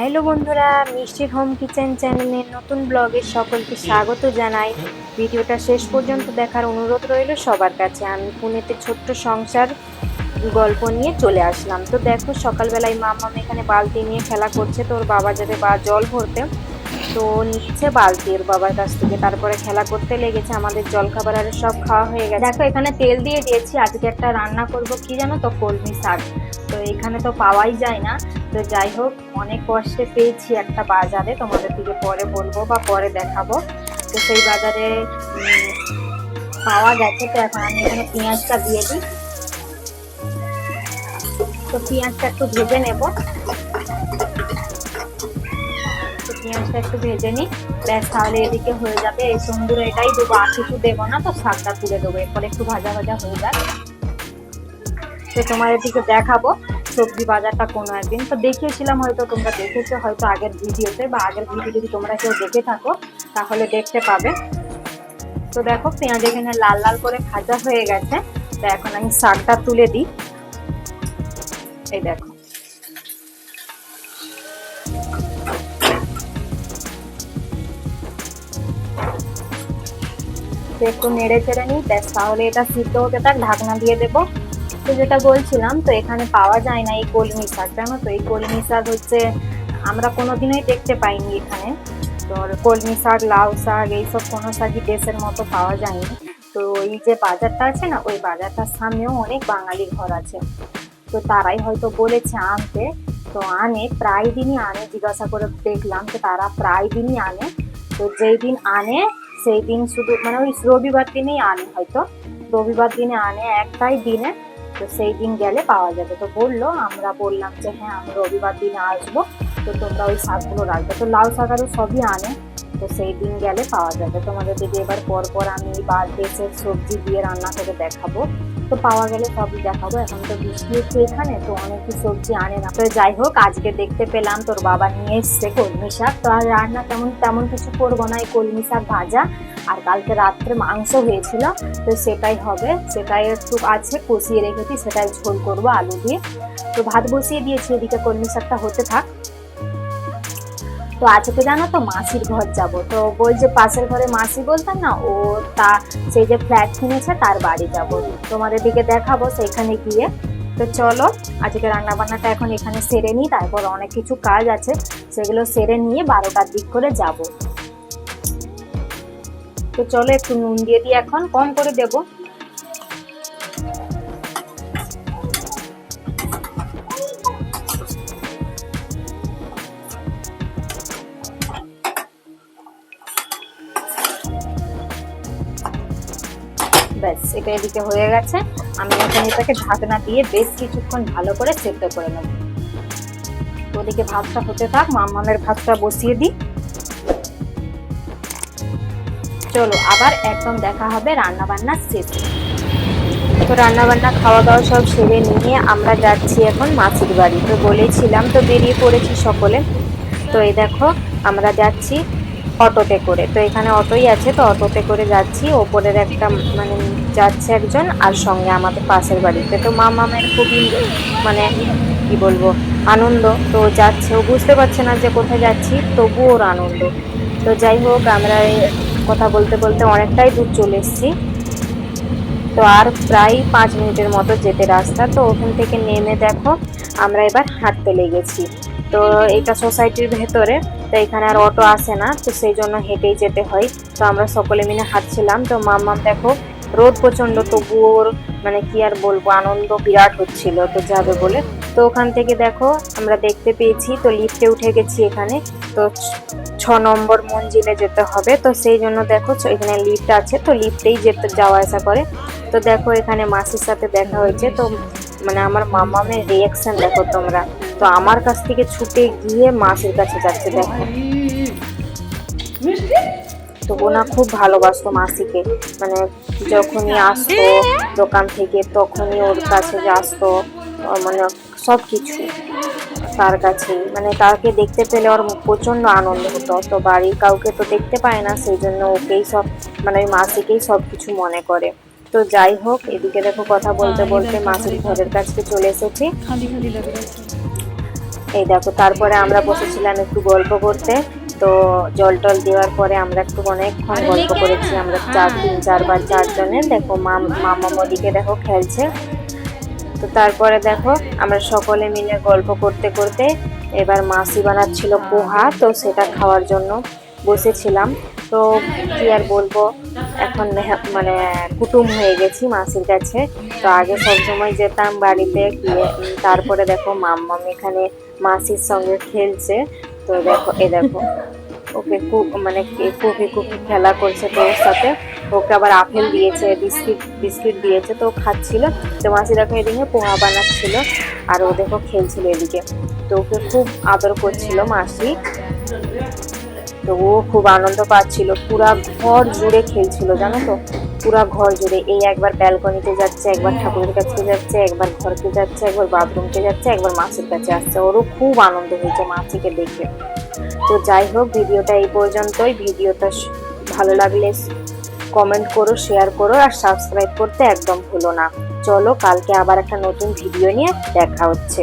Hello বন্ধুরা, মিষ্টির home kitchen চ্যানেলের নতুন ব্লগে সকলকে স্বাগত জানাই। ভিডিওটা শেষ পর্যন্ত দেখার অনুরোধ রইল সবার কাছে। আমি পুনেতে ছোট্ট সংসার গল্প নিয়ে চলে আসলাম। তো দেখো, সকালবেলায় মাম্মাম এখানে বালতি নিয়ে খেলা করছে। তোর বাবা যাবে বা জল ভরতে, তো নিয়েছে বালতি ওর বাবার কাছ থেকে, তারপরে খেলা করতে লেগেছে। আমাদের জল খাবার আর সব খাওয়া হয়ে গেছে। দেখো, এখানে তেল দিয়ে দিয়েছি। আজকে একটা রান্না করব, কি জানো তো, কলমি শাক। তো এখানে তো পাওয়াই যায় না। তো যাই হোক, অনেক কষ্টে পেয়েছি একটা বাজারে, তোমাদের দিকে পরে বলবো বা পরে দেখাবো। তো সেই বাজারে পাওয়া গেছে। তো এখন আমি এখানে পেঁয়াজটা দিয়ে দিই। তো পেঁয়াজটা একটু ভেজে নেব। পেঁয়াজটা একটু ভেজে নিই, ব্যাস, তাহলে এদিকে হয়ে যাবে। এই সুন্দর এটাই দেবো, আর কিছু দেবো না। তো শাকটা তুলে দেবো, এরপরে একটু ভাজা ভাজা হয়ে যাক। তো তোমার এদিকে দেখাবো সবজি বাজারটা কোনো একদিন। তো দেখিয়েছিলাম, হয়তো তোমরা দেখেছো হয়তো আগের ভিডিওতে, বা আগের ভিডিও যদি তোমরা কেউ দেখে থাকো তাহলে দেখতে পাবে। তো দেখো, পেঁয়াজ এখানে লাল লাল করে ভাজা হয়ে গেছে। তো এখন আমি শাকটা তুলে দিই। এই দেখো, একটু নেড়ে চেড়ে নিই, ব্যাস, তাহলে এটা সিদ্ধ হতে থাক। ঢাকনা দিয়ে দেবো। তো যেটা বলছিলাম, তো এখানে পাওয়া যায় না এই কলমি শাক, জানো তো। এই কলমি শাক হচ্ছে আমরা কোনোদিনই দেখতে পাইনি এখানে। তো কলমি শাক, লাউ শাক, এইসব কোনো শাকই দেশের মতো পাওয়া যায়নি। তো এই যে বাজারটা আছে না, ওই বাজারটার সামনেও অনেক বাঙালি ঘর আছে। তো তারাই হয়তো বলেছে আনতে। তো আনে, প্রায় দিনই আনে। জিজ্ঞাসা করে দেখলাম যে তারা প্রায় দিনই আনে। তো যেই দিন আনে সেই দিন শুধু মানে ওই রবিবার দিনেই আনে, হয়তো রবিবার দিনে আনে একটাই দিনে। তো সেই দিন গেলে পাওয়া যাবে। তো বললো, আমরা বললাম যে হ্যাঁ, আমি রবিবার দিনে আসবো। তো তোমরা ওই শাকগুলো রাখবে। তো লাউ শাক আরও সবই আনে। তো সেই দিন গেলে পাওয়া যাবে। তোমাদের দিকে এবার পর আমি দেশের সবজি দিয়ে রান্না করে দেখাবো। তো পাওয়া গেলে সবই দেখাবো। এখন তো বৃষ্টি হচ্ছে এখানে, তো অনেকই সবজি আনে না। তো যাই হোক, আজকে দেখতে পেলাম তোর বাবা নিয়ে এসছে কলমি শাক। তো আর রান্না তেমন কিছু করবো না, এই কলমি শাক ভাজা। আর কালকে রাত্রে মাংস হয়েছিল, তো সেটাই হবে। সেটাই একটু আছে, কষিয়ে রেখেছি, সেটাই ঝোল করবো আলু দিয়ে। তো ভাত বসিয়ে দিয়েছি, এদিকে কলমি শাকটা হতে থাক। তো আজকে জানো তো, মাসির ঘর যাব। তো বলছে পাশের ঘরে মাসি বলতাম না, ও তা সেই যে ফ্ল্যাট কিনেছে তার বাড়ি যাব। তোমাদের দিকে দেখাবো সেইখানে গিয়ে। তো চলো, আজকে রান্না বান্নাটা এখন এখানে সেরে নিই, তারপর অনেক কিছু কাজ আছে, সেগুলো সেরে নিয়ে 12টার দিক করে যাব। তো চলো, একটু নুন দিয়ে দিই, এখন কম করে দেবো। ব্যাস, এটা এদিকে হয়ে গেছে। আমি এখন এটাকে ঢাকনা দিয়ে বেশ কিছুক্ষণ ভালো করে সেদ্ধ করে নেব। তো ওদিকে ভাতটা হতে থাক, মামামের ভাতটা বসিয়ে দিই। চলো, আবার একদম দেখা হবে রান্না বান্না শেষে। তো রান্না বান্না খাওয়া দাওয়া সব সেরে নিয়ে আমরা যাচ্ছি এখন মাসির বাড়ি। তো বলেছিলাম, তো বেরিয়ে পড়েছি সকলে। তো এই দেখো, আমরা যাচ্ছি অটোতে করে। তো এখানে অটোই আছে, তো অটোতে করে যাচ্ছি। ওপরের একটা মানে যাচ্ছে একজন, আর সঙ্গে আমাদের পাশের বাড়িতে। তো মামামের খুবই মানে কি বলবো, আনন্দ। তো যাচ্ছে, ও বুঝতে পারছে না যে কোথায় যাচ্ছি, তবুও ওর আনন্দ। তো যাই হোক, আমরা কথা বলতে বলতে অনেকটাই দূর চলে এসেছি। তো আর প্রায় 5 মিনিটের মতো যেতে রাস্তা। তো ওখান থেকে নেমে দেখো, আমরা এবার হাঁটতে লেগেছি। তো এটা সোসাইটির ভেতরে, তো এখানে আর অটো আসে না, তো সেই জন্য হেঁটেই যেতে হয়। তো আমরা সকলে মিলে হাঁটছিলাম। তো মাম্মাম দেখো, রোদ প্রচন্ড, তবুও ওর মানে কি আর বলবো, আনন্দ বিরাট হচ্ছিল তো যাবে বলে। তো ওখান থেকে দেখো আমরা দেখতে পেয়েছি, তো লিফটে উঠে গেছি এখানে। তো 6 নম্বর মঞ্জিলে যেতে হবে। তো সেই জন্য দেখো, এখানে লিফট আছে, তো লিফটেই যেতে যাওয়া আসা করে। তো দেখো, এখানে মাসির সাথে দেখা হয়েছে। তো মানে আমার মামামের রিয়াকশন দেখো তোমরা। তো আমার কাছ থেকে ছুটে গিয়ে মাসির কাছে যাচ্ছে, দেখো। তো ওনা খুব ভালোবাসতো মাসিকে, মানে যখনই আসতো দোকান থেকে তখনই ওর কাছে আসতো, মানে সব কিছু তার কাছে। মানে তাকে দেখতে পেলে ওর প্রচন্ড আনন্দ হতো। তো বাড়ির কাউকে তো দেখতে পায় না, সেই জন্য ওকেই সব মানে ওই মাসিকেই সব কিছু মনে করে। তো যাই হোক, এদিকে দেখো কথা বলতে বলতে মাসির ঘরের কাছে চলে এসেছি। এই দেখো, তারপরে আমরা বসেছিলাম একটু গল্প করতে। তো জল টল দেওয়ার পরে আমরা একটু অনেকক্ষণ গল্প করেছি, আমরা 4-3-4 বার 4 জনে। দেখো মামা ওদিকে দেখো খেলছে। তো তারপরে দেখো আমরা সকলে মিলে গল্প করতে করতে এবার মাসি বানাচ্ছিল পোহা, তো সেটা খাওয়ার জন্য বসেছিলাম। তো কি আর বলবো, এখন মানে কুটুম হয়ে গেছি মাসির কাছে। তো আগে সব সময় যেতাম বাড়িতে গিয়ে, তারপরে দেখো মাম্মাম এখানে মাসির সঙ্গে খেলছে। তো দেখো দেখো ওকে খুব মানে কুকি কুকি খেলা করছে তো ওর সাথে। ওকে আবার আপেল দিয়েছে, বিস্কিট দিয়েছে, তো খাচ্ছিল। তো মাসি দেখো এদিকে পোহা বানাচ্ছিল আর ও দেখো খেলছিল এদিকে। তো ওকে খুব আদর করছিল মাসি। তো ও খুব আনন্দ পাচ্ছিল, পুরা ঘর জুড়ে খেলছিল জানো তো, পুরা ঘর জুড়ে। এই একবার ব্যালকনিতে যাচ্ছে, একবার ঠাকুরের কাছে যাচ্ছে, একবার ঘরকে যাচ্ছে, একবার বাথরুমকে যাচ্ছে, একবার মাসির কাছে আসছে। ওরও খুব আনন্দ হয়েছে মাসিকে দেখে। তো যাই হোক, ভিডিওটা এই পর্যন্তই। ভিডিওটা ভালো লাগলে কমেন্ট করো, শেয়ার করো আর সাবস্ক্রাইব করতে একদম ভুলো না। চলো কালকে আবার একটা নতুন ভিডিও নিয়ে দেখা হচ্ছে।